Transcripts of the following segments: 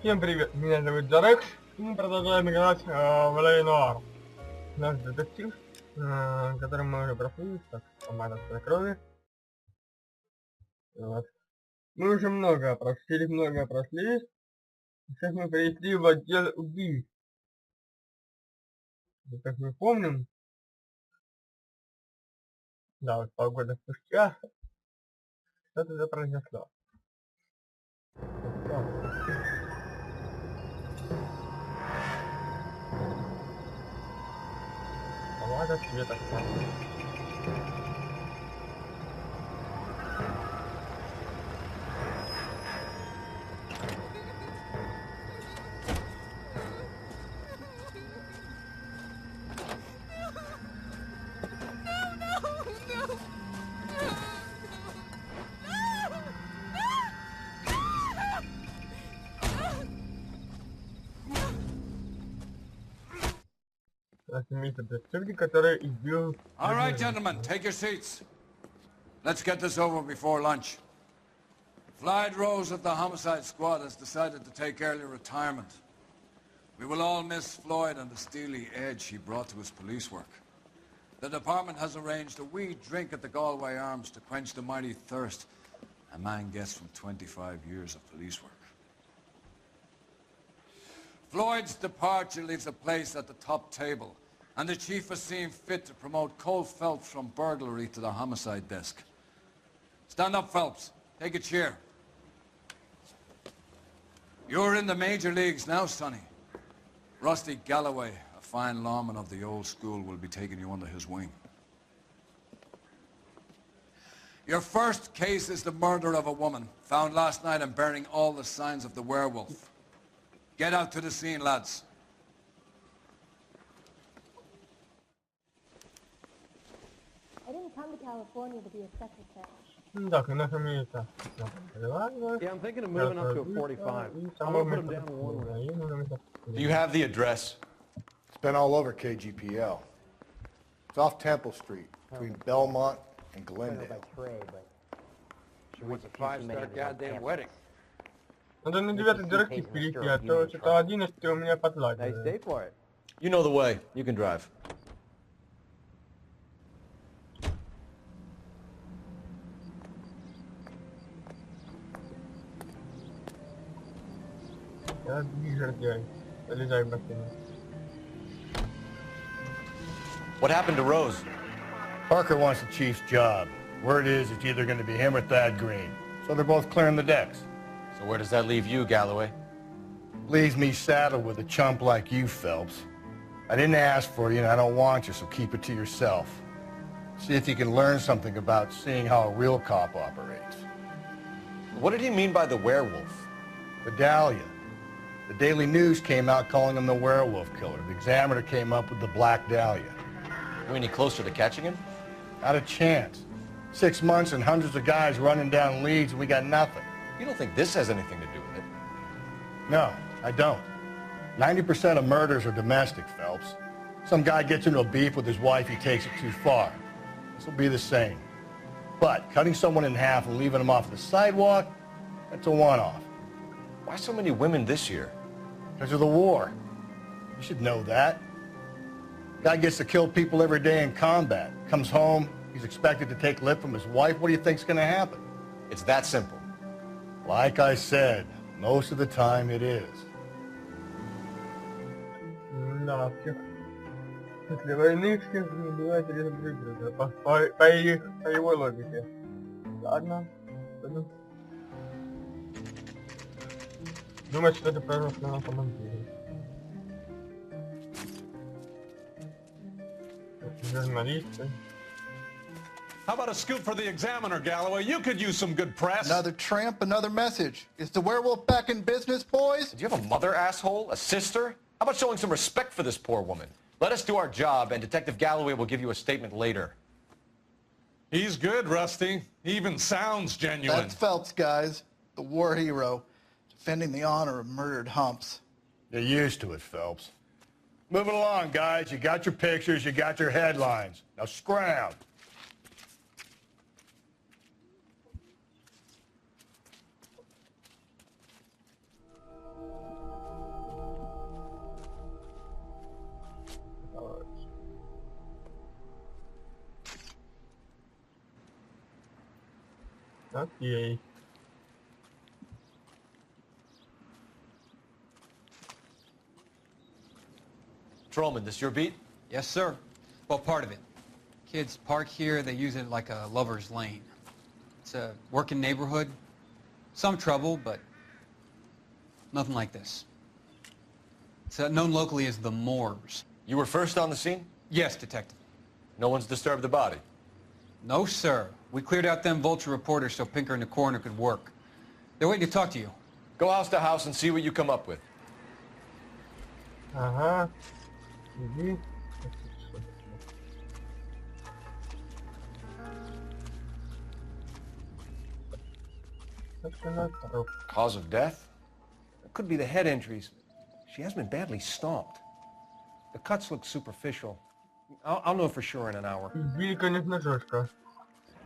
Всем привет, меня зовут Джарекс, и мы продолжаем играть в Noire. Наш детектив, который мы уже прошли, так, помада, цвета, крови. Вот. Мы уже многое прошли. Сейчас мы перешли в отдел убийств. И как мы помним, да, вот полгода спустя, что-то произошло. Помада, цвета, крови. All right, gentlemen, take your seats. Let's get this over before lunch. Floyd Rose of the Homicide Squad has decided to take early retirement. We will all miss Floyd and the steely edge he brought to his police work. The department has arranged a wee drink at the Galway Arms to quench the mighty thirst a man gets from 25 years of police work. Floyd's departure leaves a place at the top table, and the chief has seen fit to promote Cole Phelps from burglary to the homicide desk. Stand up, Phelps. Take a chair. You're in the major leagues now, Sonny. Rusty Galloway, a fine lawman of the old school, will be taking you under his wing. Your first case is the murder of a woman, found last night and bearing all the signs of the werewolf. Get out to the scene, lads. I didn't come to California to be a secretary. Yeah, I'm thinking of moving up to a 45. I'm gonna put them down in one room. Do you have the address? It's been all over KGPL. It's off Temple Street, between Belmont and Glendale. What's a five-star goddamn wedding? Надо на 9-й директив перейти, а то что-то 11 у меня Nice подлагивает. day for it. You know the way. You can drive. Я движер делай. Залезай в машину. What happened to Rose? Parker wants the chief's job. Word is it's either going to be him or Thad Green. So they're both clearing the decks. So where does that leave you, Galloway? Leaves me saddled with a chump like you, Phelps. I didn't ask for you and I don't want you, so keep it to yourself. See if you can learn something about seeing how a real cop operates. What did he mean by the werewolf? The Dahlia. The Daily News came out calling him the werewolf killer. The Examiner came up with the Black Dahlia. Are we any closer to catching him? Not a chance. 6 months and hundreds of guys running down leads and we got nothing. You don't think this has anything to do with it? No, I don't. 90% of murders are domestic, Phelps. Some guy gets into a beef with his wife, he takes it too far. This will be the same. But cutting someone in half and leaving them off the sidewalk, that's a one-off. Why so many women this year? Because of the war. You should know that. Guy gets to kill people every day in combat. Comes home, he's expected to take lip from his wife. What do you think's gonna happen? It's that simple. Like I said, most of the time it is. Да, всех. После войны всех убивают или выбрать. По его логике. Ладно. Пойду. Думаю, что это произошло на самом деле. Журналисты. How about a scoop for the Examiner, Galloway? You could use some good press. Another tramp, another message. Is the werewolf back in business, boys? Do you have a mother, asshole? A sister? How about showing some respect for this poor woman? Let us do our job, and Detective Galloway will give you a statement later. He's good, Rusty. He even sounds genuine. That's Phelps, guys. The war hero. Defending the honor of murdered humps. You're used to it, Phelps. Moving along, guys. You got your pictures, you got your headlines. Now scram. Окей. Trollman, this your beat? Yes, sir. Well, part of it. Kids park here, they use it like a lover's lane. It's a working neighborhood. Some trouble, but nothing like this. It's known locally as the Moors. You were first on the scene? Yes, detective. No one's disturbed the body? No, sir. We cleared out them vulture reporters so Pinker and the coroner could work. They're waiting to talk to you. Go house to house and see what you come up with. Ага. Иди. Cause of death? It could be the head injuries. She has been badly stomped. The cuts look superficial. I'll know for sure in an hour. Избили, конечно, жестко.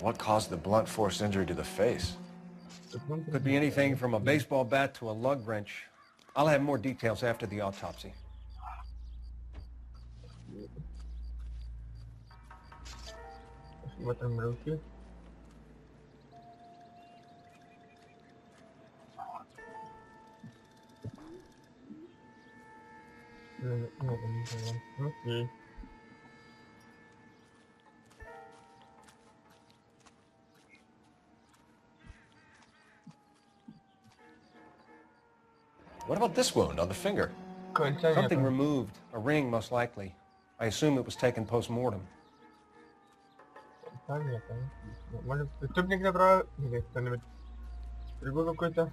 What caused the blunt force injury to the face? Could be anything from a baseball bat to a lug wrench. I'll have more details after the autopsy. Смотрим руки. Окей. What about this wound on the finger? Something removed. A ring, most likely. I assume it was taken post-mortem. Понятно. Может, преступник забрал или кто-нибудь другой какой-то?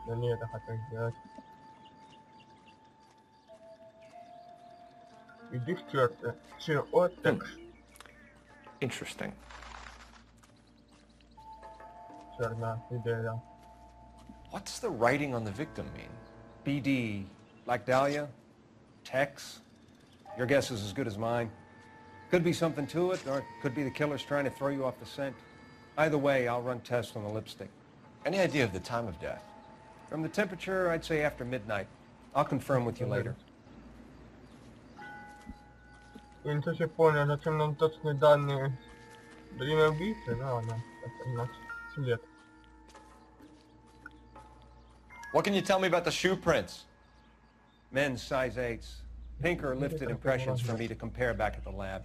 Да не, это хотел сделать. Иди в чёрта. Чё, от так. Interesting. Черная идея. What does the writing on the victim mean? BD. Like Dahlia? Tex? Your guess is as good as mine. Could be something to it, or it could be the killer's trying to throw you off the scent. Either way, I'll run tests on the lipstick. Any idea of the time of death? From the temperature, I'd say after midnight. I'll confirm with you later. Я не совсем понял, зачем нам точные данные. Время убийцы? Да, ладно. Это 17 лет. What can you tell me about the shoe prints? Men's size 8s. Pinker lifted impressions for me to compare back at the lab.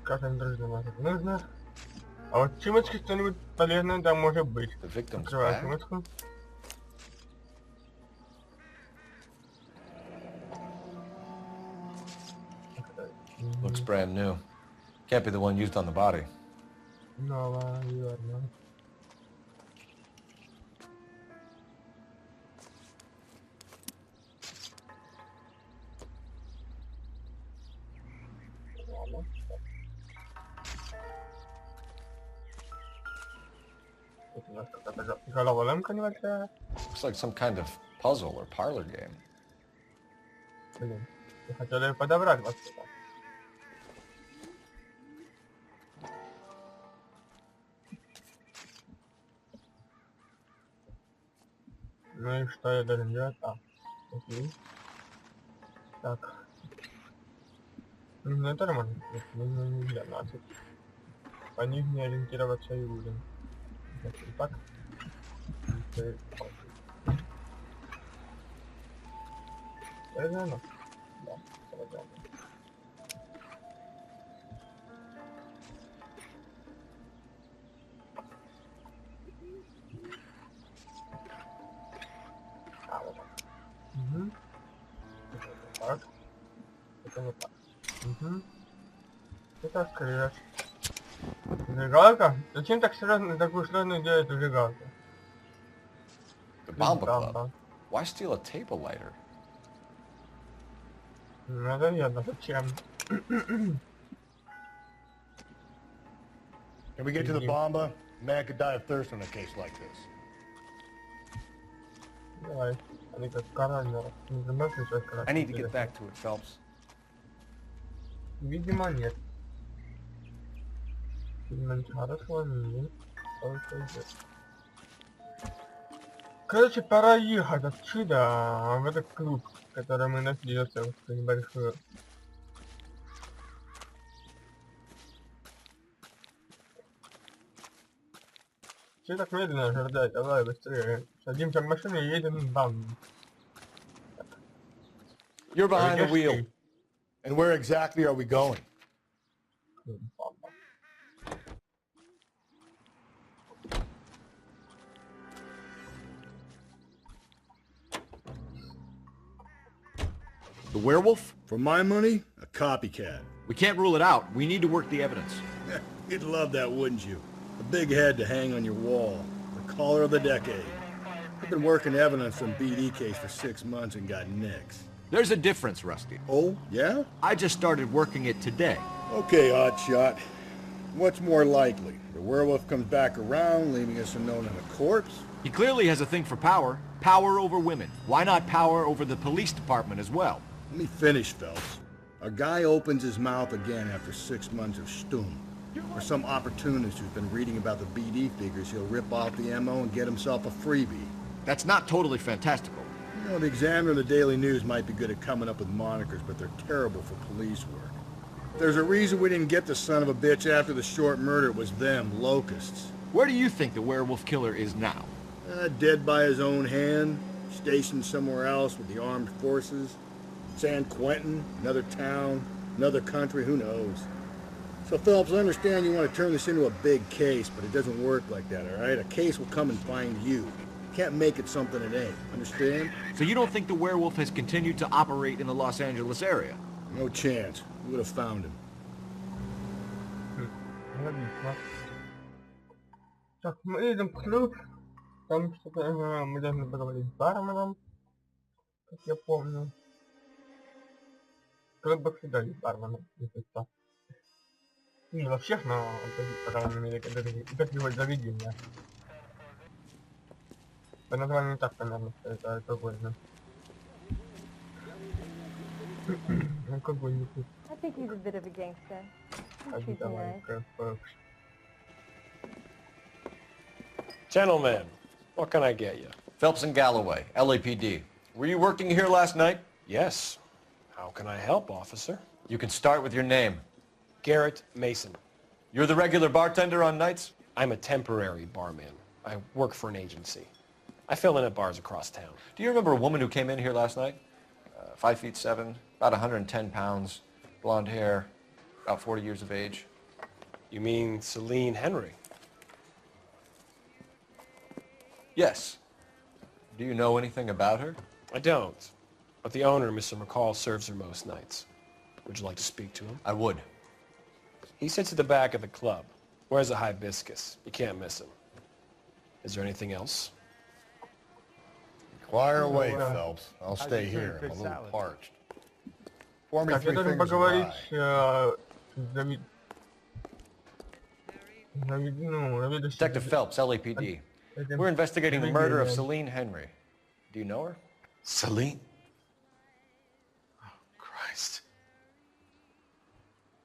Как они дружно носят? Нужно. А вот чимочки что-нибудь полезное там может быть. The victim's Открываю bag? чимочку. Looks brand new. Can't be the one used on the body. Новая, верно. Тут у нас какая-то головоломка небольшая. Looks like some kind of puzzle or parlor game. Блин, я хотел ее подобрать вообще-то. Ну и что я должен делать? А, окей. Так. Ну это нормально. Нужно не для нас. По них не ориентироваться и будем. Значит, так. Это оно. Да, это оно. А, вот так. Угу. Это вот так. Это вот так. Угу. Это открылось. Зажигалка? Зачем так сложно, такую сложную делать зажигалку? The Bomba Club. Why steal a table lighter? Ну это верно, зачем? Can we get to the Bomba? Man could die of thirst on a case like this. Давай. Они как коронер. Не замерзли сейчас I need to get back to it, Phelps. Видимо, нет. Фильм хорошего не Короче, пора ехать отсюда в этот клуб, который мы нашли в небольшую. Че так медленно ждать? Давай быстрее. Садимся в машину и едем бам. You're behind the wheel. And where exactly are we going? The werewolf? For my money, a copycat. We can't rule it out. We need to work the evidence. You'd love that, wouldn't you? A big head to hang on your wall. The caller of the decade. I've been working evidence on BD case for 6 months and got nicks. There's a difference, Rusty. Oh, yeah? I just started working it today. Okay, Oddshot. What's more likely? The werewolf comes back around, leaving us unknown in a corpse? He clearly has a thing for power. Power over women. Why not power over the police department as well? Let me finish, Phelps. A guy opens his mouth again after 6 months of stum. Or some opportunist who's been reading about the BD figures, he'll rip off the MO and get himself a freebie. That's not totally fantastical. You know, the Examiner and the Daily News might be good at coming up with monikers, but they're terrible for police work. If there's a reason we didn't get the son of a bitch after the short murder, it was them, locusts. Where do you think the werewolf killer is now? Dead by his own hand, stationed somewhere else with the armed forces. San Quentin, another town, another country, who knows? So, Phelps, I understand you want to turn this into a big case, but it doesn't work like that, all right? A case will come and find you. You can't make it something it ain't, understand? So you don't think the werewolf has continued to operate in the Los Angeles area? No chance. We would have found him. Так, мы едем в клуб. Там что-то мы должны поговорить с барменом, как я помню. Клуб всегда есть барменом, если что. Не во всех, но по крайней мере, как его заведение. По названию так понятно, что это алкогольно. Алкогольный клуб. I think he's a bit of a gangster. He treats me nice. Gentlemen, what can I get you? Phelps and Galloway, LAPD. Were you working here last night? Yes. How can I help, officer? You can start with your name. Garrett Mason. You're the regular bartender on nights? I'm a temporary barman. I work for an agency. I fill in at bars across town. Do you remember a woman who came in here last night? 5'7", about 110 pounds, blonde hair, about 40 years of age. You mean Celine Henry? Yes. Do you know anything about her? I don't. But the owner, Mr. McCall, serves her most nights. Would you like to speak to him? I would. He sits at the back of the club. Wears a hibiscus. You can't miss him. Is there anything else? Fire away, Phelps. I'll stay here. I'm a little parched. Pour me Так, я 3 должен fingers of поговорить rye. Detective Phelps, LAPD. We're investigating the murder of Celine Henry. Do you know her? Celine? Oh, Christ.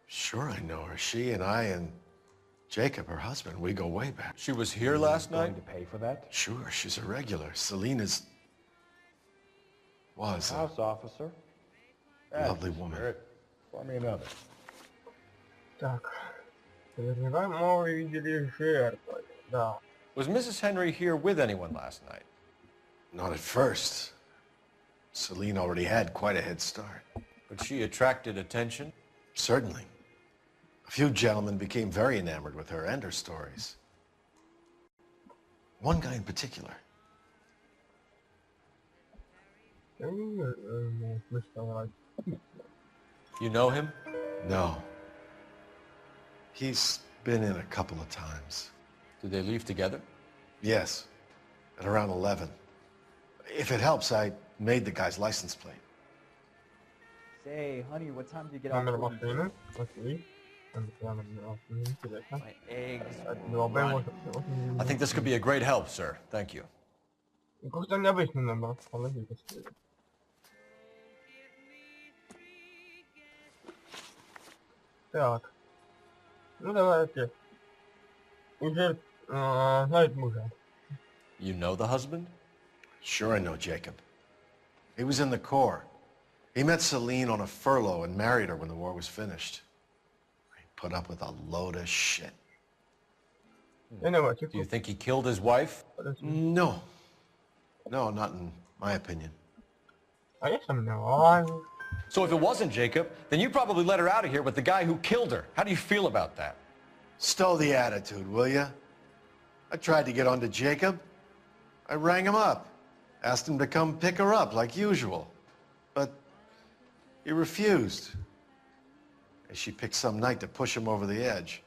Sure I know her. She and I and Jacob, her husband, we go way back. She was here last night? Going to pay for that? Sure, she's a regular. Celine was a House officer. lovely woman. Pour me another. Так. Подозреваем, мы видели жертву. Да. Was Mrs. Henry here with anyone last night? Not at first. Celine already had quite a head start. But she attracted attention? Certainly. A few gentlemen became very enamored with her and her stories. One guy in particular. You know him? No. He's been in a couple of times. Did they leave together? Yes, at around 11. If it helps, I made the guy's license plate. Say, honey, what time do you get off work? My eggs. I think this could be a great help, sir. Thank you. Какой-то необычный номер. Так. Ну давайте. уже знает мужа. You know the husband? Sure I know Jacob. He was in the Corps. He met Celine on a furlough and married her when the war was finished. He put up with a load of shit. You know what? Do you think he killed his wife? No. No, not in my opinion. I guess I'm no. So if it wasn't Jacob, then you probably let her out of here with the guy who killed her. How do you feel about that? Stow the attitude, will ya? I tried to get on to Jacob. I rang him up. Asked him to come pick her up like usual. But he refused. And she picked some night to push him over the edge.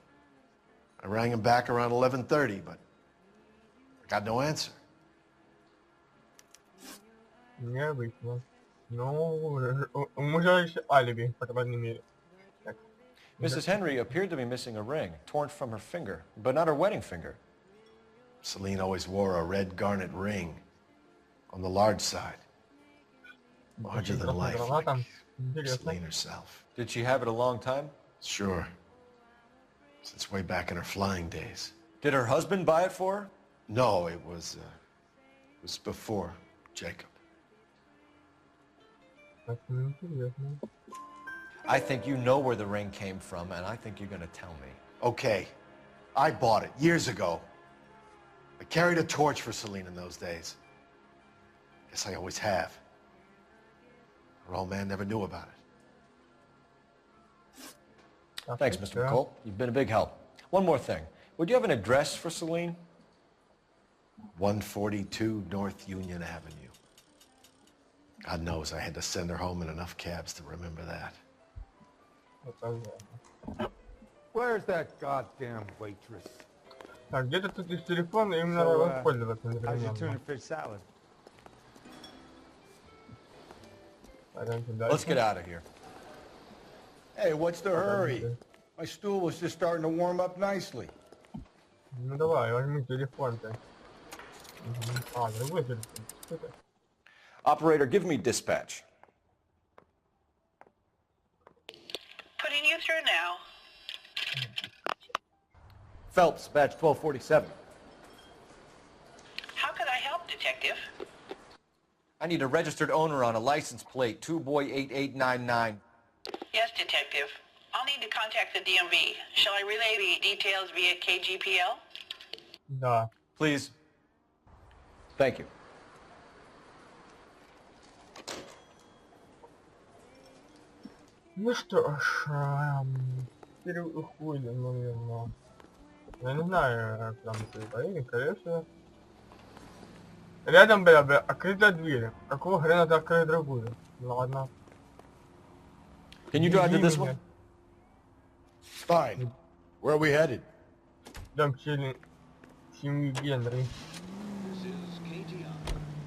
I rang him back around 11:30, but I got no answer. Необычно. Ну, у мужа есть алиби, по крайней мере. Mrs. Henry appeared to be missing a ring, torn from her finger, but not her wedding finger. Celine always wore a red garnet ring on the large side. Larger than life, like Celine herself. Did she have it a long time? Sure. Since way back in her flying days. Did her husband buy it for her? No, it was before Jacob. I think you know where the ring came from, and I think you're gonna tell me. Okay, I bought it years ago. I carried a torch for Celine in those days. Guess I always have. Her old man never knew about it. Thanks, Mr. McCall. You've been a big help. One more thing. Would you have an address for Celine? 142 North Union Avenue. God knows I had to send her home in enough cabs to remember that. Where's that goddamn waitress? Так, где-то тут есть телефон, и им надо воспользоваться непременно. Fish salad. Let's get out of here. Hey, what's the hurry? My stool was just starting to warm up nicely. Ну давай, возьми телефон-то. А, другой телефон. Что это? Operator, give me dispatch. Putting you through now. Phelps, badge 1247. How could I help, Detective? I need a registered owner on a license plate, 2boy8899. Yes, Detective. I'll need to contact the DMV. Shall I relay the details via KGPL? Да. Please. Thank you. Ну что ж, теперь уходим, наверное. Я не знаю, как там поедем, конечно. Рядом была бы открыта дверь. Какого хрена ты открыл другую? Ладно. Can you drive to this one? Fine. Where are we headed? Дом семьи Генри.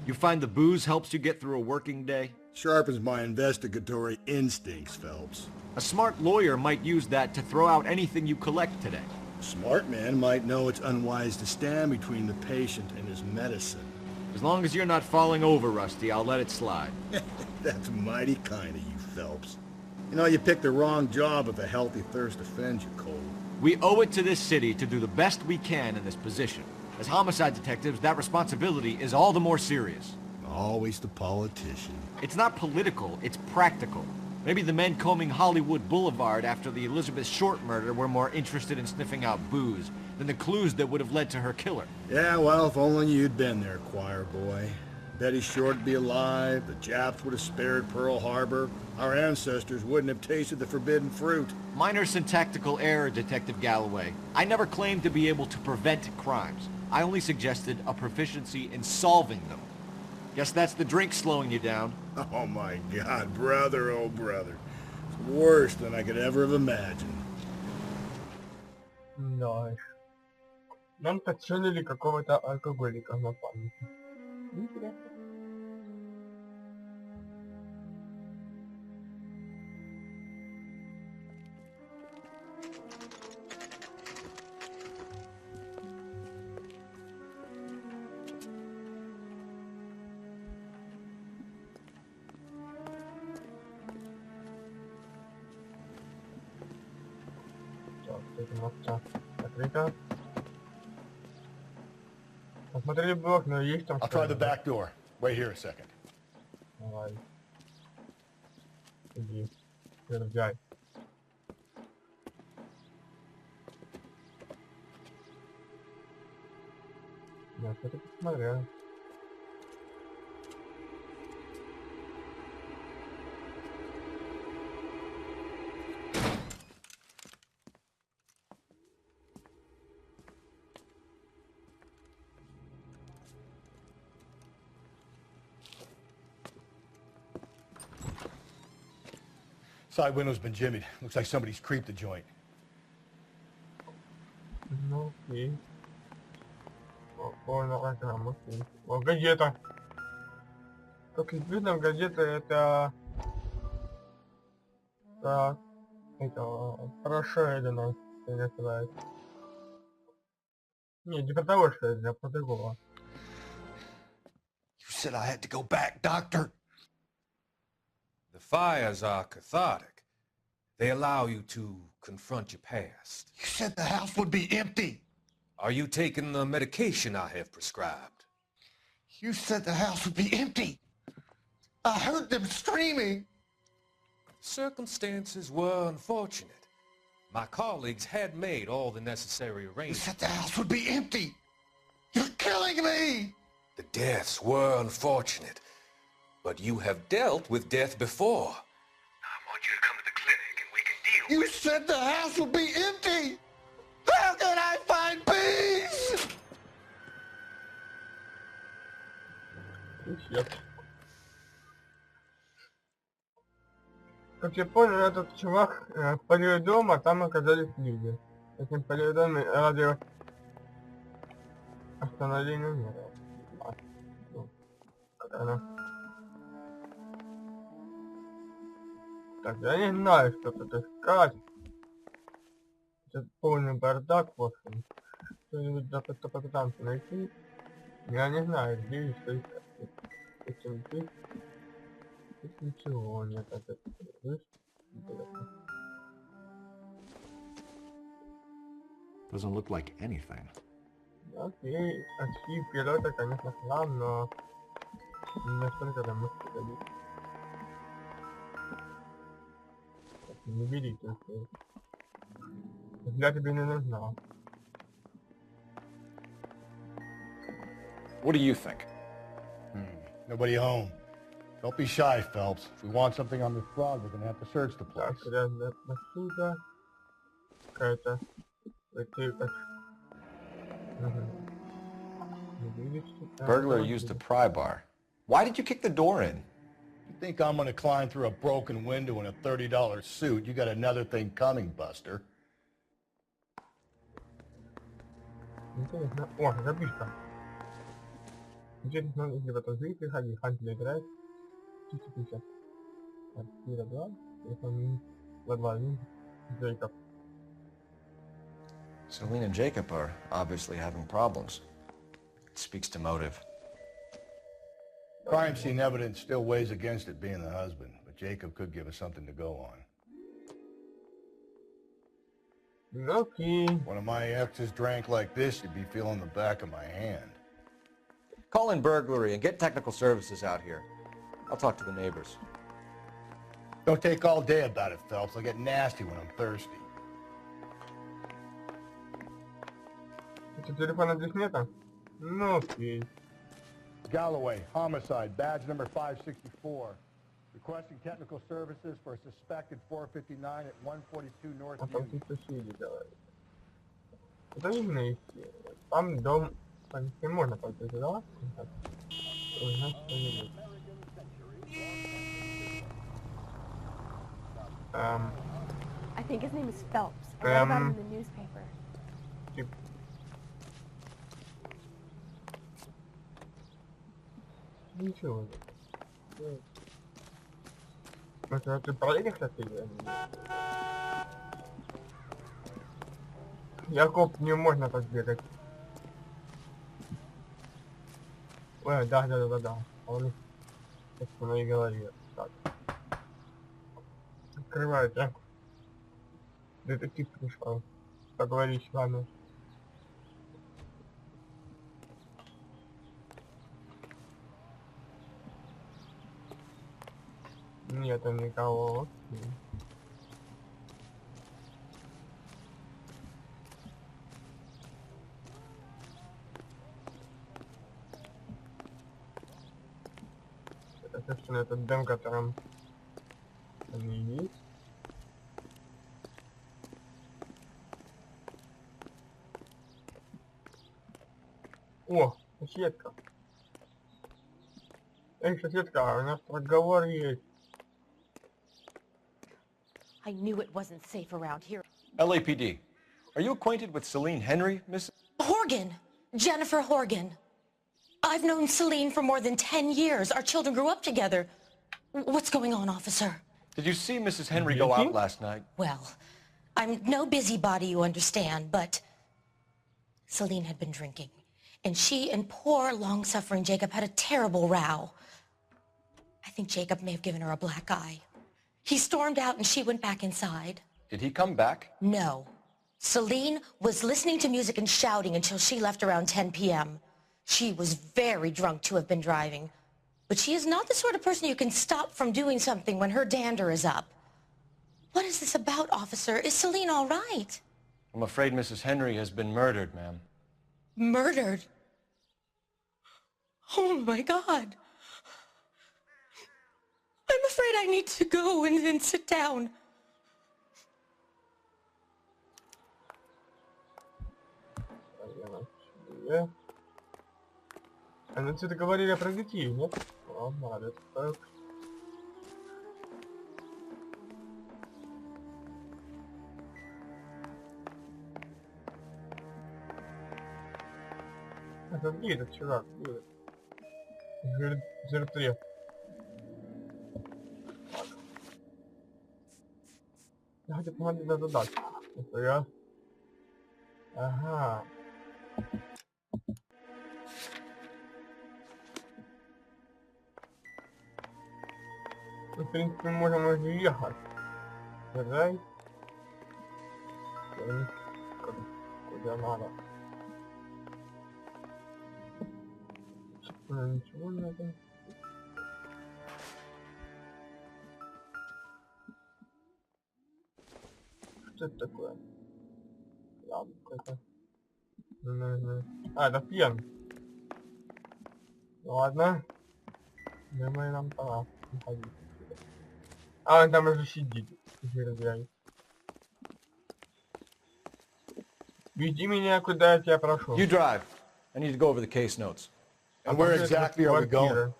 You find the booze helps you get through a working day? Sharpens my investigatory instincts, Phelps. A smart lawyer might use that to throw out anything you collect today. A smart man might know it's unwise to stand between the patient and his medicine. As long as you're not falling over, Rusty, I'll let it slide. That's mighty kind of you, Phelps. You know, you picked the wrong job if a healthy thirst offends you, Cole. We owe it to this city to do the best we can in this position. As homicide detectives, that responsibility is all the more serious. Always the politician. It's not political, it's practical. Maybe the men combing Hollywood Boulevard after the Elizabeth Short murder were more interested in sniffing out booze than the clues that would have led to her killer. Yeah, well, if only you'd been there, choir boy. Betty Short would be alive, the Japs would have spared Pearl Harbor, our ancestors wouldn't have tasted the forbidden fruit. Minor syntactical error, Detective Galloway. I never claimed to be able to prevent crimes. I only suggested a proficiency in solving them. Guess that's the drink slowing you down. Oh my God, brother, oh brother. It's worse than I could ever have imagined. Да. Нам подсунили какого-то алкоголика на память. Интересно. Так, это у нас закрыто. Смотри в окна, есть там. I'll try the back door. Wait here a second. Давай. Иди. Держай. Я что-то посмотрел. Side window's been jimmied. Looks like somebody's creeped the joint. Ну окей. Понял, окей. О, газета. Как известно, газета это... Так. Это... Прошедено. Что называется. Не, не про того, что это, а про другого. You said I had to go back, Doctor. The fires are cathartic. They allow you to confront your past. You said the house would be empty. Are you taking the medication I have prescribed? You said the house would be empty. I heard them screaming. Circumstances were unfortunate. My colleagues had made all the necessary You arrangements. said the house would be empty. You're killing me. The deaths were unfortunate, but you have dealt with death before. I want you to come to the clinic and we can deal. You said the house would be empty. How can I find peace? Как я понял, этот чувак полил дом, а там оказались люди. Этим полидом радио остановления нет. Так, я не знаю, что тут искать. Это полный бардак, в общем. Что-нибудь попытаемся найти. Я не знаю, где и что искать. Этим здесь. Тут ничего нет. Это здесь. Интересно. Doesn't look like anything. Окей, очки вперед, конечно, хлам, но не настолько там может пригодиться. Не берите, что для тебе не нужна. What do you think? Nobody home. Don't be shy, Phelps. If we want something on this fraud, we're gonna have to search the place. Так, грязная посуда. Какая-то бутылка. Burglar used a pry bar. Why did you kick the door in? You think I'm gonna climb through a broken window in a $30 suit? You got another thing coming, Buster. Интересно. О, записка. Интересно, если в эту жизнь приходи, Хантер играет. 1050. Квартира 2. Телефон 221. Джейкоб. Celine and Jacob are obviously having problems. It speaks to motive. Crime scene evidence still weighs against it being the husband, but Jacob could give us something to go on. Okay. One of my exes drank like this, you'd be feeling the back of my hand. Call in burglary and get technical services out here. I'll talk to the neighbors. Don't take all day about it, Phelps. I'll get nasty when I'm thirsty. Это телефона здесь нету? Ну окей. Galloway, homicide, badge number 564. Requesting technical services for a suspected 459 at 142 North А там Union. тут соседи говорят. Это умные все. Там дом... Там не можно пойти туда. Узнать что-нибудь. I think his name is Phelps. I read about him in the newspaper. Ничего. Это ты проедешь, кстати? Якоб, не можно так бегать. Ой, да. А он как в моей голове. Так. Открывает, да? Детектив пришел. Поговорить с вами. Нету никого. Это, собственно, этот дом, которым они есть. О, соседка. Эй, соседка, у нас разговор есть. I knew it wasn't safe around here. LAPD. Are you acquainted with Celine Henry, Miss? Horgan! Jennifer Horgan. I've known Celine for more than 10 years. Our children grew up together. What's going on, officer? Did you see Mrs. Henry go out last night? Well, I'm no busybody, you understand, but Celine had been drinking. And she and poor, long-suffering Jacob had a terrible row. I think Jacob may have given her a black eye. He stormed out and she went back inside. Did he come back? No. Celine was listening to music and shouting until she left around 10 p.m. She was very drunk to have been driving. But she is not the sort of person you can stop from doing something when her dander is up. What is this about, officer? Is Celine all right? I'm afraid Mrs. Henry has been murdered, ma'am. Murdered? Oh, my God. I'm afraid I need to go and sit down. А ну что-то говорили про детей, нет? Ладно, это так. Это где этот чувак? Жертве. Я хотел помогать на задачу. Это я. Ага. В принципе, можем уже ехать. Давай. Куда надо. Ничего не надо. Что это такое? Ладно, какой-то. А, это фен. Ладно. Думаю, нам пора уходить. А, он там уже сидит. Веди меня, куда я тебя прошу. You drive. I need to go over the case notes. And where exactly are we going?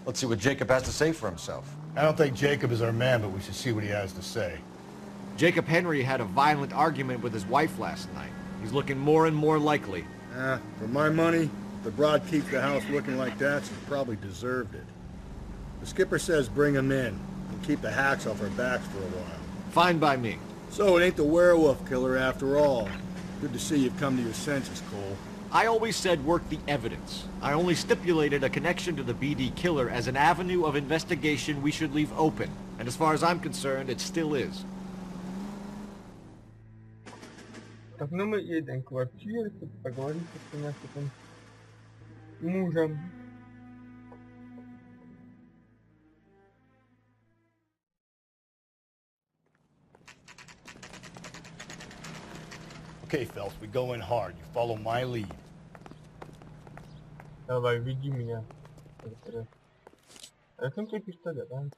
Let's see what Jacob has to say for himself. I don't think Jacob is our man, but we should see what he has to say. Jacob Henry had a violent argument with his wife last night. He's looking more and more likely. For my money, if the broad keeps the house looking like that, she probably deserved it. The skipper says bring him in and keep the hacks off our backs for a while. Fine by me. So it ain't the werewolf killer after all. Good to see you've come to your senses, Cole. I always said work the evidence. I only stipulated a connection to the BD killer as an avenue of investigation we should leave open. And as far as I'm concerned, it still is. Так, ну мы едем в квартиру, чтобы поговорить с этим мужем. Okay, Phelps, we go in hard. You follow my lead. Давай, веди меня. Это у тебя пистолет, а?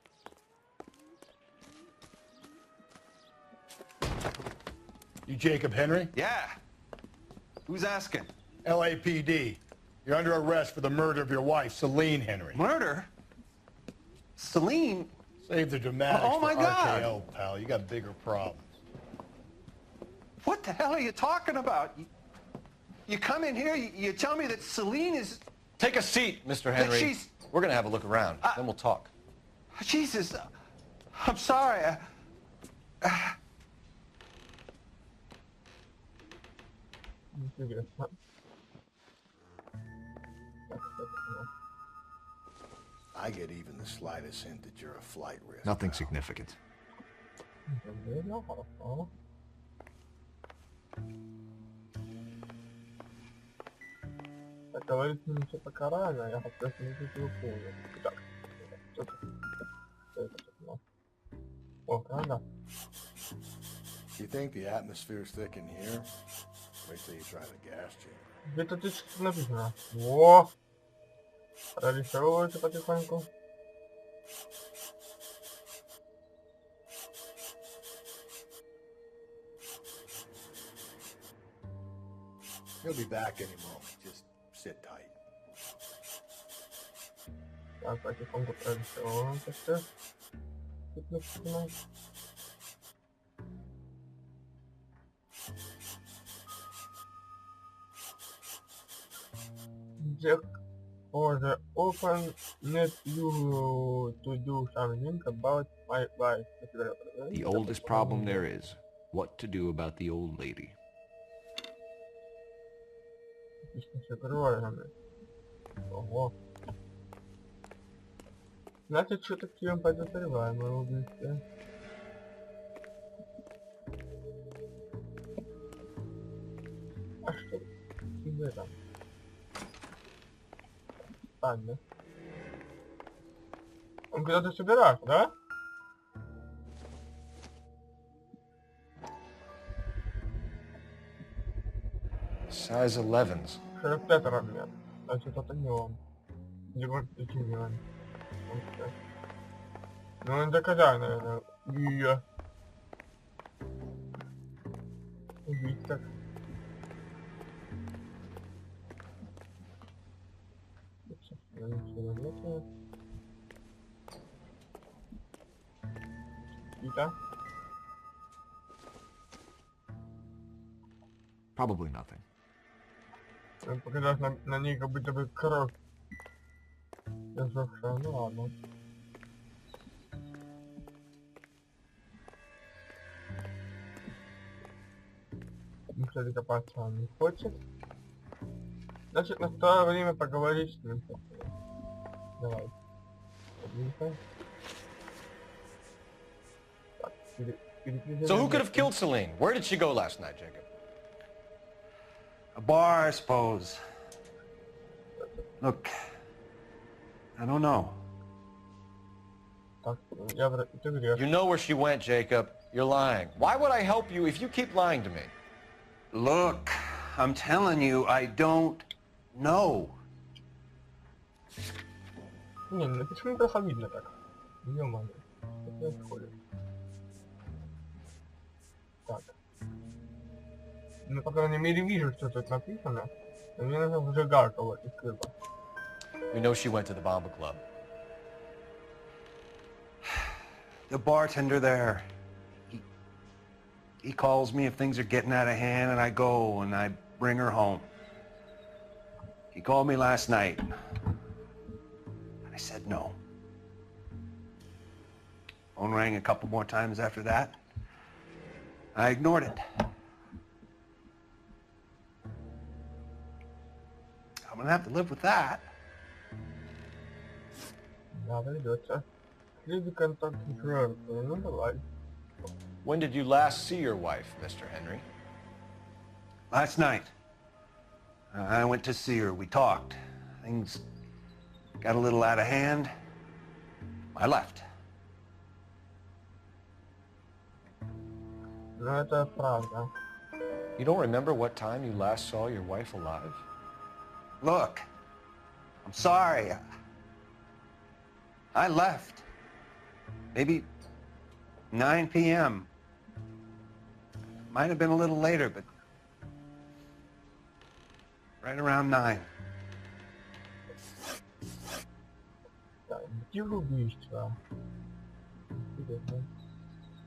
You Jacob Henry? Yeah. Who's asking? LAPD. You're under arrest for the murder of your wife, Celine Henry. Murder? Celine? Save the dramatics Oh, my for God. RKO, pal. You got bigger problems. What the hell are you talking about? You come in here, you tell me that Celine is... Take a seat, Mr. Henry. she's- We're gonna have a look around, then we'll talk. Jesus, I'm sorry. Интересно. I get even the slightest hint that you're a flight risk. Nothing significant. Так, говорит, ну что-то рано, я хочу не его помню. Так, что это? О, правда? You think the atmosphere's thick in here? Wait till you try the gas chamber. Где-то тут что-то написано. О! Прорисовывается потихоньку. He'll be back any moment. Just sit tight. Так, потихоньку прорисовывается все. Тут написано. Jack or the open net you to do something about my wife. The oldest problem there is, what to do about the old lady. Ого. Значит, что-то к тебе подозреваемое убийство. А что тебе там? Ладно. Он куда-то собирается, да? Size 11s. 45 размер. Значит, это не он. Либо это не он. Ну, он доказал, наверное. Ее. Убить так. И-то. Probably nothing. Показалось на ней как будто бы кровь. Засохшая, ну ладно. Никто докопаться он не хочет. Значит, настало время поговорить с ним. Давай. Так, So who could have killed Celine? Where did she go last night, Jacob? A bar, I suppose. Look, I don't know. You know where she went, Jacob. You're lying. Why would I help you if you keep lying to me? Look, I'm telling you, I don't know. Не, ну почему неплохо видно так? Ё-моё. Что происходит? Так. Ну, по крайней мере, вижу, что тут написано. Но мне нужна зажигалка вот из клуба. We know she went to the Bomba Club. The bartender there, he calls me if things are getting out of hand, and I go and I bring her home. He called me last night. I said no. Phone rang a couple more times after that. I ignored it. I'm gonna have to live with that. Да, придется. Следуй контакт с жертвой. Ну давай. When did you last see your wife, Mr. Henry? Last night. I went to see her. We talked. Things got a little out of hand. I left. Ну это правда. You don't remember what time you last saw your wife alive? Look, I'm sorry. I left. Maybe 9 p.m. Might have been a little later, but right around 9. Мотив убийства. Интересно.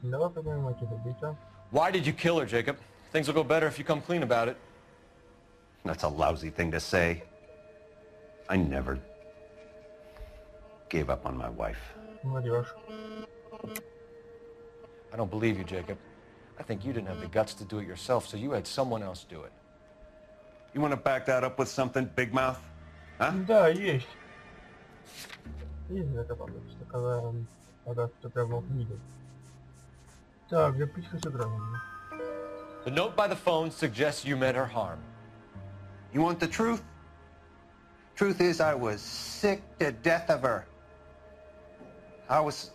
Давай поговорим о мотиве убийства. Why did you kill her, Jacob? Things will go better if you come clean about it. That's a lousy thing to say. I never gave up on my wife. Врешь. I don't believe you, Jacob. I think you didn't have the guts to do it yourself, so you had someone else do it. You want to back that up with something, big mouth? Huh? Да, есть. Есть закопаться, когда ты прям мог видеть. Так, записка с экраном. The note by the phone suggests you meant her harm. You want the truth? Truth is, I was sick to death of her. I was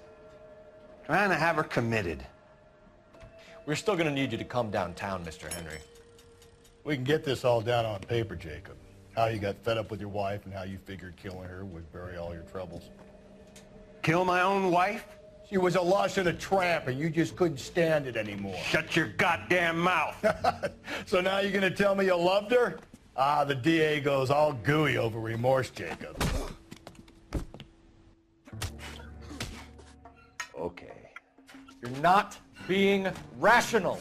trying to have her committed. We're still gonna need you to come downtown, Mr. Henry. We can get this all down on paper, Jacob. How you got fed up with your wife and how you figured killing her would bury all your troubles. Kill my own wife? She was a lush and a tramp, and you just couldn't stand it anymore. Shut your goddamn mouth. So now you're gonna tell me you loved her? Ah, the DA goes all gooey over remorse, Jacob. Okay. You're not being rational.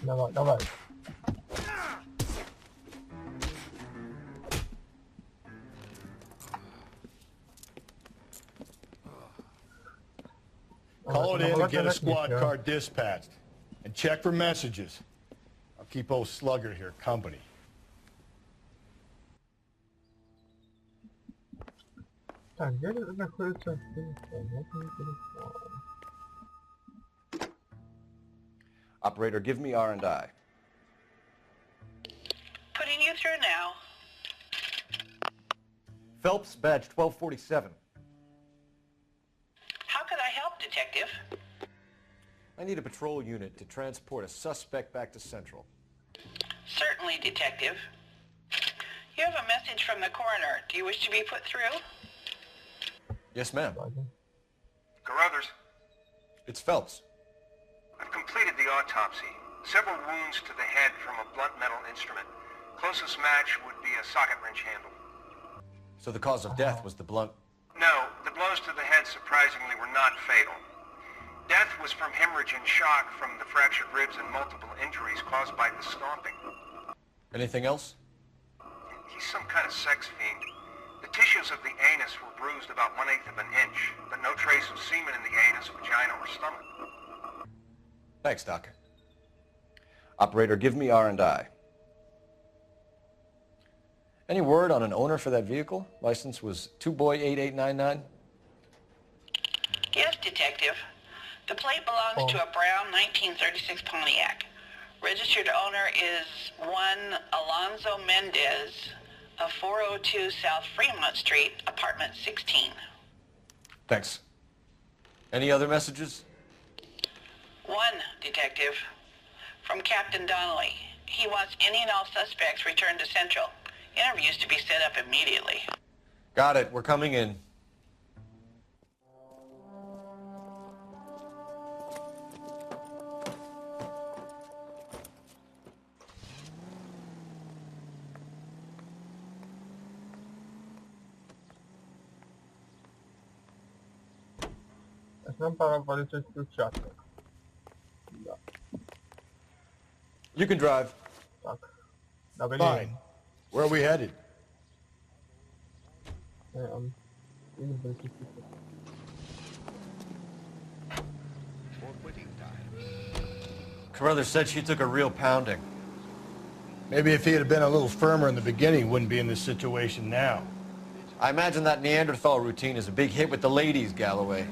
Давай, давай. Call it in and get a squad car dispatched. And check for messages. I'll keep old Slugger here company. Так, где находится телефон? Operator, give me R&I. Putting you through now. Phelps, badge 1247. How could I help, Detective? I need a patrol unit to transport a suspect back to Central. Certainly, Detective. You have a message from the coroner. Do you wish to be put through? Yes, ma'am. Carruthers, It's Phelps. I've completed the autopsy. Several wounds to the head from a blunt metal instrument. Closest match would be a socket wrench handle. So the cause of death was the blunt... No, the blows to the head surprisingly were not fatal. Death was from hemorrhage and shock from the fractured ribs and multiple injuries caused by the stomping. Anything else? He's some kind of sex fiend. The tissues of the anus were bruised about 1/8 of an inch, but no trace of semen in the anus, vagina, or stomach. Thanks, Doc. Operator, give me R&I. Any word on an owner for that vehicle? License was 2boy8899. Yes, Detective. The plate belongs to a brown 1936 Pontiac. Registered owner is one Alonzo Mendez of 402 South Fremont Street, apartment 16. Thanks. Any other messages? One, Detective. From Captain Donnelly. He wants any and all suspects returned to Central. Interviews to be set up immediately. Got it. We're coming in. Нам пора полицейский участок. Да. You can drive. Так. Добрый Fine. день. Where are we headed? Или полицейский участок. Carruthers said she took a real pounding. Maybe if he had been a little firmer in the beginning, he wouldn't be in this situation now. I imagine that Neanderthal routine is a big hit with the ladies, Galloway.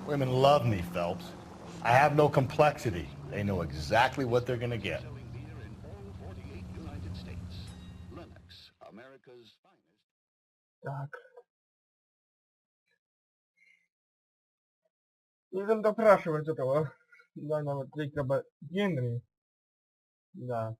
Women love me, Phelps. I have no complexity. They know exactly what they're gonna get. Так. Идем допрашивать этого данного Джейкоба Генри. Да.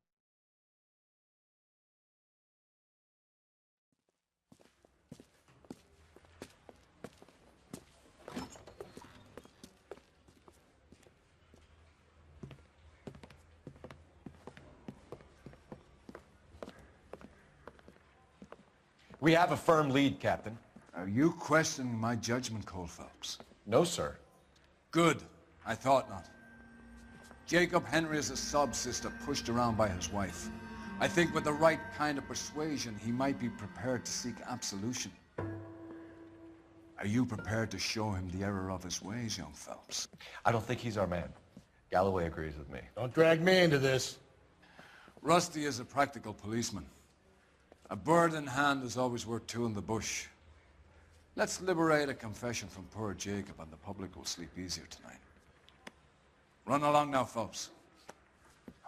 We have a firm lead, Captain. Are you questioning my judgment call, Phelps? No, sir. Good. I thought not. Jacob Henry is a sub-sister pushed around by his wife. I think with the right kind of persuasion, he might be prepared to seek absolution. Are you prepared to show him the error of his ways, young Phelps? I don't think he's our man. Galloway agrees with me. Don't drag me into this. Rusty is a practical policeman. A bird in hand is always worth two in the bush. Let's liberate a confession from poor Jacob and the public will sleep easier tonight. Run along now, Phelps.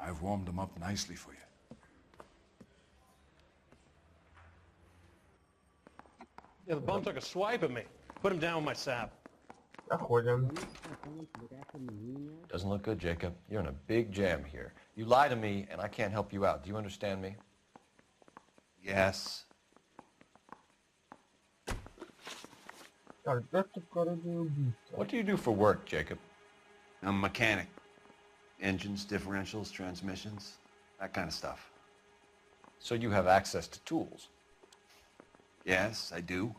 I've warmed them up nicely for you. Yeah, the bum took a swipe at me. Put him down with my sap. Заходим. Doesn't look good, Jacob. You're in a big jam here. You lie to me, and I can't help you out. Do you understand me? Yes. What do you do for work, Jacob? I'm a mechanic. Engines, differentials, transmissions, that kind of stuff. So you have access to tools? Yes, I do.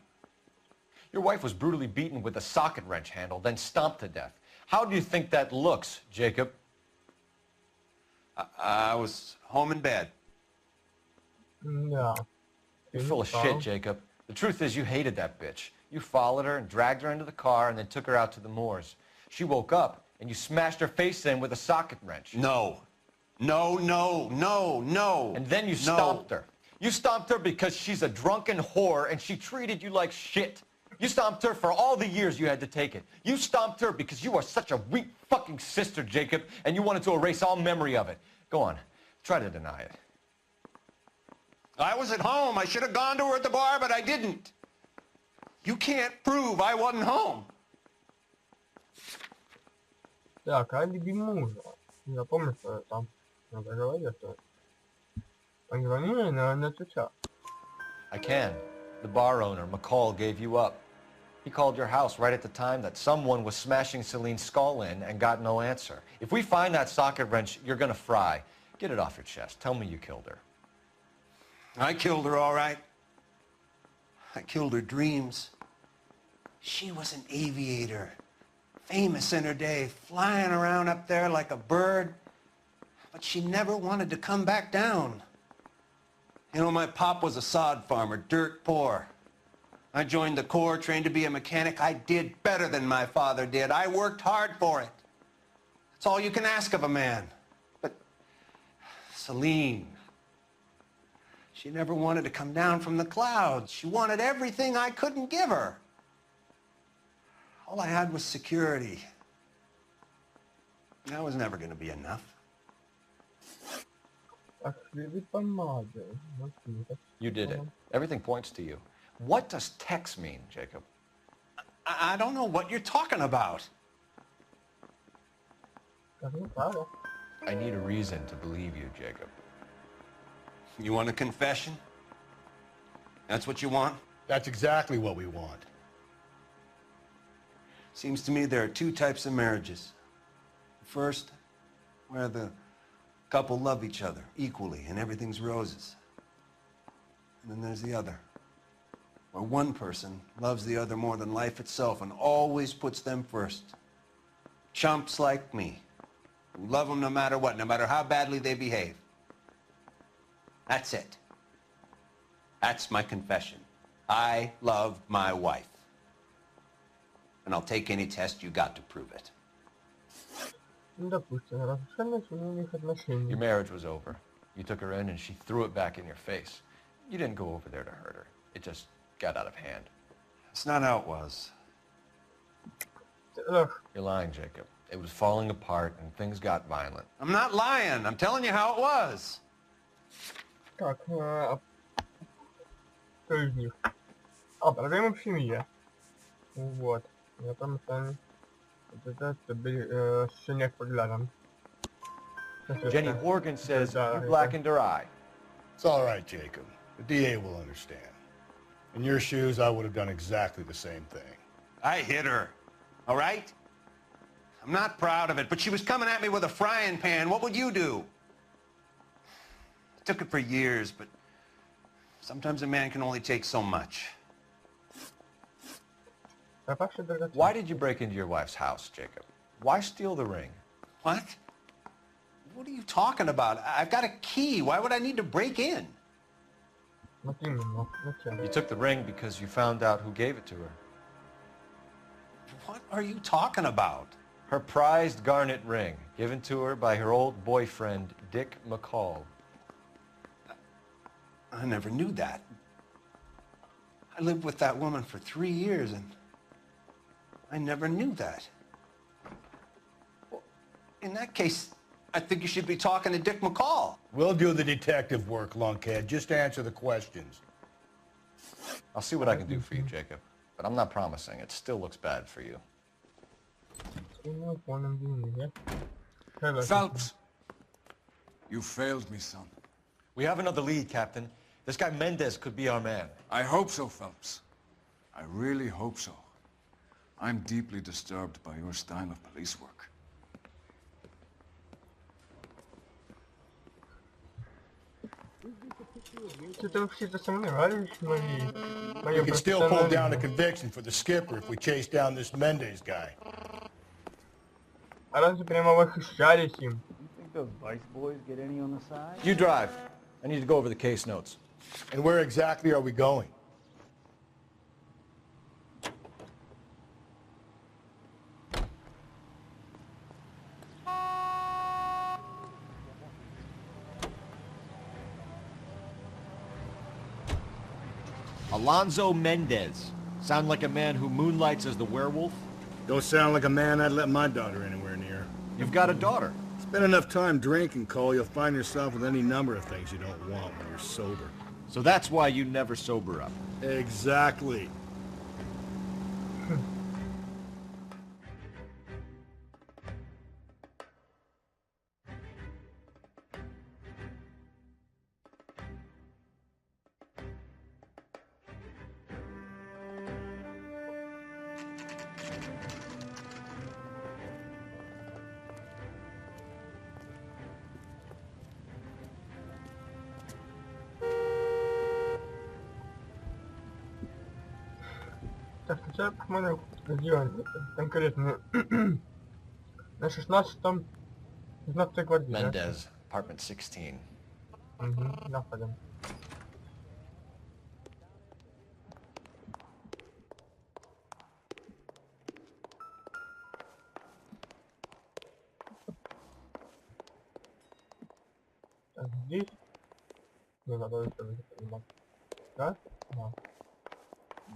Your wife was brutally beaten with a socket wrench handle, then stomped to death. How do you think that looks, Jacob? I was home in bed. Да. You're full of shit, Jacob. The truth is you hated that bitch. You followed her and dragged her into the car and then took her out to the moors. She woke up and you smashed her face in with a socket wrench. No. No, no, no, no. And then you stomped her. You stomped her because she's a drunken whore and she treated you like shit. You stomped her for all the years you had to take it. You stomped her because you are such a weak fucking sister, Jacob, and you wanted to erase all memory of it. Go on. Try to deny it. I was at home. I should have gone to her at the bar, but I didn't. You can't prove I wasn't home. Так, алиби мужа. Я помню, что там надо говорить, что они звонили на отвечал. I can. The bar owner, McCall, gave you up. He called your house right at the time that someone was smashing Celine's skull in and got no answer. If we find that socket wrench, you're gonna fry. Get it off your chest. Tell me you killed her. I killed her, all right. I killed her dreams. She was an aviator, famous in her day, flying around up there like a bird, but she never wanted to come back down. You know, my pop was a sod farmer, dirt poor. I joined the Corps, trained to be a mechanic. I did better than my father did. I worked hard for it. That's all you can ask of a man. But Celine, she never wanted to come down from the clouds. She wanted everything I couldn't give her. All I had was security. That was never going to be enough. You did it. Everything points to you. What does Tex mean, Jacob? I don't know what you're talking about. I need a reason to believe you, Jacob. You want a confession? That's what you want? That's exactly what we want. Seems to me there are two types of marriages. First, where the couple love each other equally and everything's roses. And then there's the other, where one person loves the other more than life itself and always puts them first. Chumps like me, who love them no matter what, no matter how badly they behave. That's it. That's my confession. I love my wife. And I'll take any test you got to prove it. Your marriage was over. You took her in and she threw it back in your face. You didn't go over there to hurt her. It just got out of hand. That's not how it was. You're lying, Jacob. It was falling apart and things got violent. I'm not lying. I'm telling you how it was. Так, кто из них? А, проблема в семье. Вот. Я там сами. Щенек поглядом. Jenny Horgan says you blackened her eye. It's all right, Jacob. The DA will understand. In your shoes, I would have done exactly the same thing. I hit her, all right? I'm not proud of it, but she was coming at me with a frying pan. What would you do? It took it for years, but sometimes a man can only take so much. Why did you break into your wife's house, Jacob? Why steal the ring? What? What are you talking about? I've got a key. Why would I need to break in? You took the ring because you found out who gave it to her. What are you talking about? Her prized garnet ring, given to her by her old boyfriend, Dick McCall. I never knew that. I lived with that woman for 3 years, and I never knew that. Well, in that case, I think you should be talking to Dick McCall. We'll do the detective work, lunkhead. Just answer the questions. I'll see what I can do for you, Jacob. But I'm not promising. It still looks bad for you. Phelps! You failed me, son. We have another lead, Captain. This guy Mendez could be our man. I hope so, Phelps. I really hope so. I'm deeply disturbed by your style of police work. You can still pull down a conviction for the skipper if we chase down this Mendez guy. А раньше прямо восхищались им. You think those Vice boys get any on the side? You drive. I need to go over the case notes. And where exactly are we going? Alonzo Mendez. Sound like a man who moonlights as the werewolf? Don't sound like a man I'd let my daughter anywhere near. You've got a daughter. Spend enough time drinking, Cole, you'll find yourself with any number of things you don't want when you're sober. So that's why you never sober up. Exactly. Так, сначала посмотрим, где он конкретно. На 16-м 16-й квартире. Mendez, apartment 16. Угу, заходим. Так, здесь. Не надо выставить. Да? Да.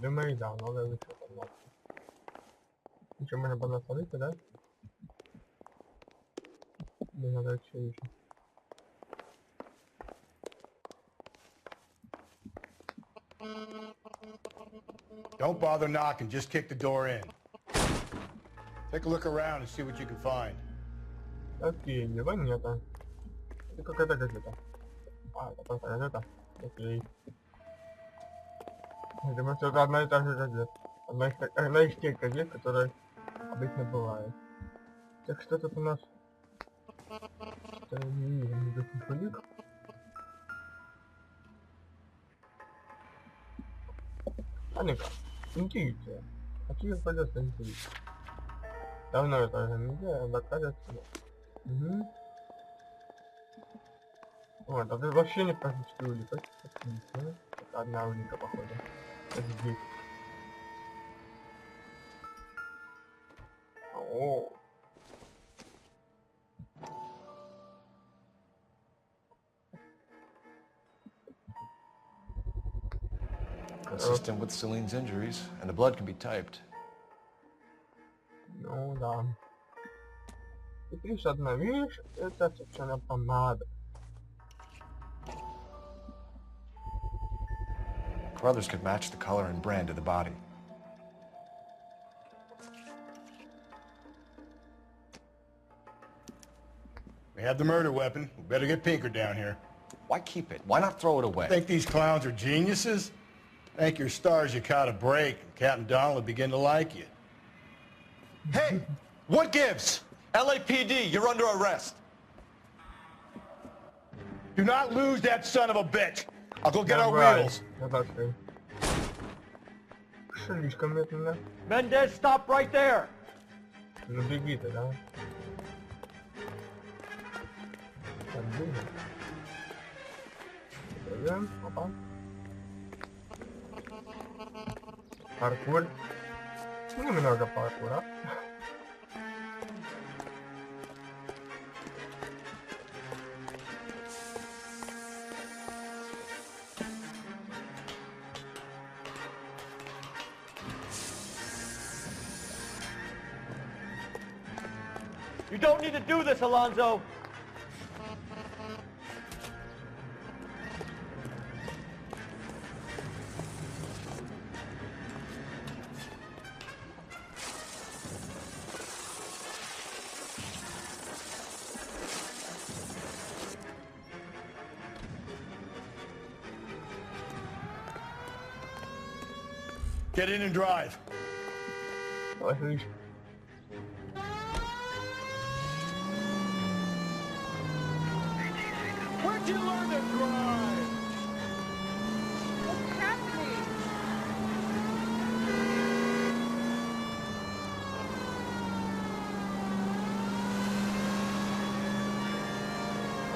Думаю, да, надо выставить. Ничего, можно поднасолить, да? Не надо еще. Don't bother knocking, just kick the door in. Take a look around and see what you can find. Окей, его нету. Это какая-то газета. А, это просто газета. Окей. Я думаю, что это одна и та же газета. Одна из тех газет, которые обычно бывают. Так, что тут у нас? Что я не вижу, никаких улик. А ну-ка, интуиция. Какие пойдется интуиция? Давно это уже не делаю, докажется. Угу. Вот, а ты вообще не практически улика. Отлично. Это одна улика, походу. Это здесь. О. Consistent with Celine's injuries, and the blood can be typed. Ну да. И лишь одна вещь, это, собственно, помада. Brothers could match the color and brand of the body. We have the murder weapon. We better get Pinker down here. Why keep it? Why not throw it away? Think these clowns are geniuses? Thank your stars you caught a break, and Captain Donald will begin to like you. Hey! What gives? LAPD, you're under arrest. Do not lose that son of a bitch. I'll go get our wheels. Слишком медленно. Mendez, stop right there. Ну беги ты, да? Так, бегу. Пойдем, опа. Паркур. Немного паркура. You don't need to do this, Alonzo. Get in and drive. Отлично. Where'd you learn to drive? What's happening?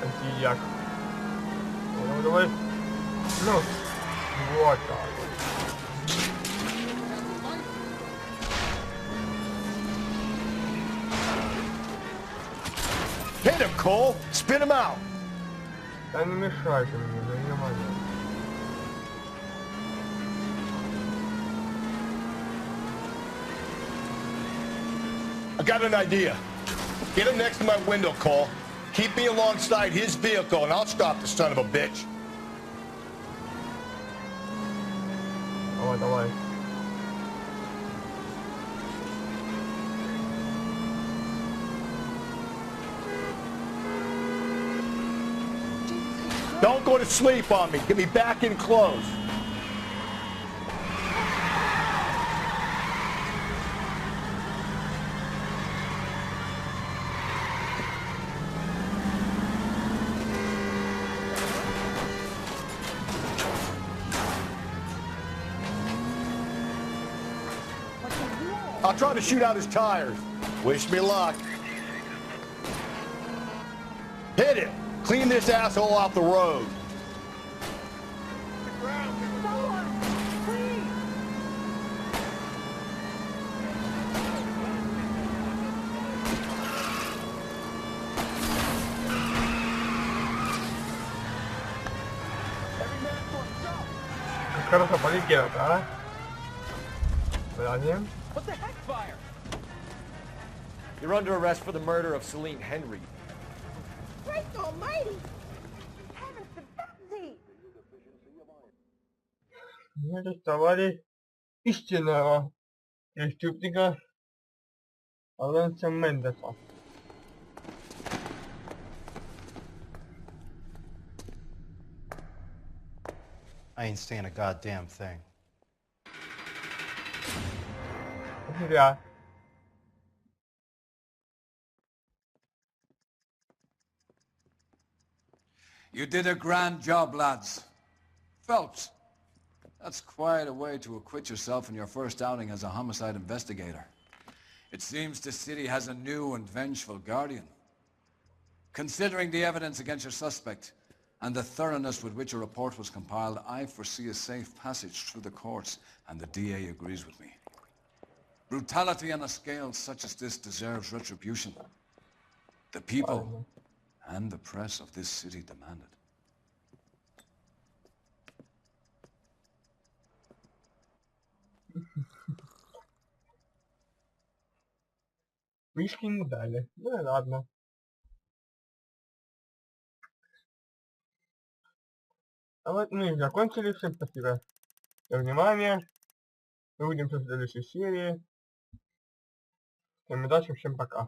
Антияк. Ну, давай. Ну, вот так. Hit him, Cole. Spin him out. Да не мешайте мне, да не могу. I got an idea. Get him next to my window, Cole. Keep me alongside his vehicle, and I'll stop the son of a bitch. Давай, давай. Don't go to sleep on me. Get me back in close. I'll try to shoot out his tires. Wish me luck. Hit it. Clean this asshole off the road. Хорошо, полетел, да? Блин. What the heck, fire? You're under arrest for the murder of Celine Henry. Christ almighty! Heavens to Betsy! Мы арестовали истинного преступника Лэнса Мендеса. I ain't saying a goddamn thing. Зря. You did a grand job, lads. Phelps, that's quite a way to acquit yourself in your first outing as a homicide investigator. It seems the city has a new and vengeful guardian. Considering the evidence against your suspect and the thoroughness with which a report was compiled, I foresee a safe passage through the courts, and the DA agrees with me. Brutality on a scale such as this deserves retribution. The people and the press of this city demand it. Вишки не дали. Ну и ладно. А вот мы и закончили. Всем спасибо за внимание. Увидимся в следующей серии. Всем удачи, всем пока.